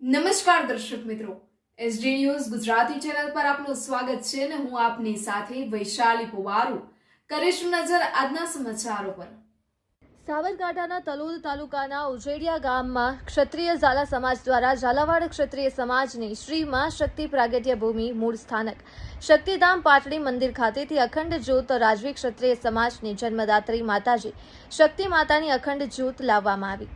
નમસ્કાર દર્શક મિત્રો, એસડી ન્યૂઝ ગુજરાતી ચેનલ પર આપનું સ્વાગત છે અને હું આપની સાથે વૈશાલી પુવારુ કરીશું નજર આજના સમાચારો પર। સાબરકાંઠાના તલોદ તાલુકાના ઉજેડિયા ગામમાં ક્ષત્રિય ઝાલા સમાજ દ્વારા ઝાલાવાડ ક્ષત્રિય સમાજની શ્રી માં શક્તિ પ્રાગટ્ય ભૂમિ મૂળ સ્થાનક શક્તિધામ પાટડી મંદિર ખાતેથી અખંડ જ્યોત રાજવી ક્ષત્રિય સમાજની જન્મદાત્રી માતાજી શક્તિ માતાની અખંડ જ્યોત લાવવામાં આવી,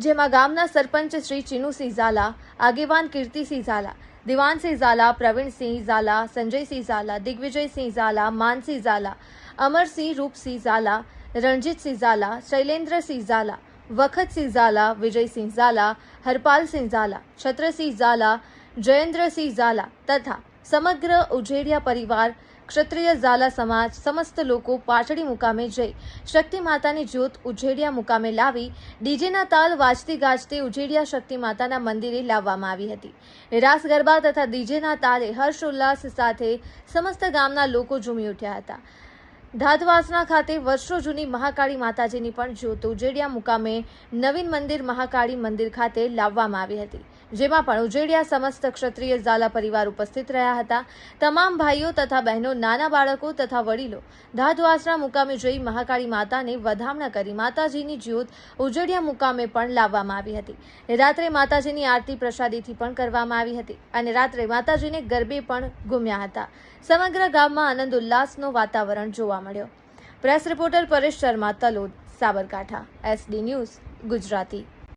જેમાં ગામના સરપંચ શ્રી ચીનુસિંહ ઝાલા, આગેવાન કીર્તિસિંહ ઝાલા, દિવાનસિંહ ઝાલા, પ્રવીણસિંહ ઝાલા, સંજયસિંહ ઝાલા, દિગ્વિજયસિંહ ઝાલા, માનસિંહ ઝાલા, અમરસિંહ, રૂપસિંહ ઝાલા, રણજીતસિંહ ઝાલા, શૈલેન્દ્રસિંહ ઝાલા, વખતસિંહ ઝાલા, વિજયસિંહ ઝાલા, હરપાલસિંહ ઝાલા, છત્રસિંહ ઝાલા, જયેન્દ્રસિંહ ઝાલા તથા સમગ્ર ઉજેડિયા પરિવાર ક્ષત્રિય ઝાલા સમાજ સમસ્ત લોકો પાટડી મુકામે જઈ શક્તિ માતાની જ્યોત ઉજેડિયા મુકામે લાવી ડીજેના તાલ વાજતી ગાજતી ઉજેડિયા શક્તિ માતાના મંદિરે લાવવામાં આવી હતી। રાસ ગરબા તથા ડીજેના તાલે હર્ષ ઉલ્લાસ સાથે સમસ્ત ગામના લોકો ઝૂમી ઉઠ્યા હતા। ધાતવાસના ખાતે વર્ષો જૂની મહાકાળી માતાજીની પણ જ્યોત ઉજેડિયા મુકામે નવીન મંદિર મહાકાળી મંદિર ખાતે લાવવામાં આવી હતી, જેમાં પણ ઉજેડિયા સમસ્ત ક્ષત્રિય ઝાલા પરિવાર ઉપસ્થિત રહ્યા હતા। તમામ ભાઈઓ તથા બહેનો, નાના બાળકો તથા વડીલો ધાતવાસના મુકામે જઈ મહાકાળી માતાને વધામણા કરી માતાજીની જ્યોત ઉજેડિયા મુકામે પણ લાવવામાં આવી હતી। રાત્રે માતાજીની આરતી પ્રસાદીથી પણ કરવામાં આવી હતી અને રાત્રે માતાજીને ગરબે પણ ઘૂમ્યા હતા। સમગ્ર ગામમાં આનંદ ઉલ્લાસનો વાતાવરણ જોવા મળ્યો। Press reporter Paresh Sharma, Talod, Sabarkantha, SD news Gujarati.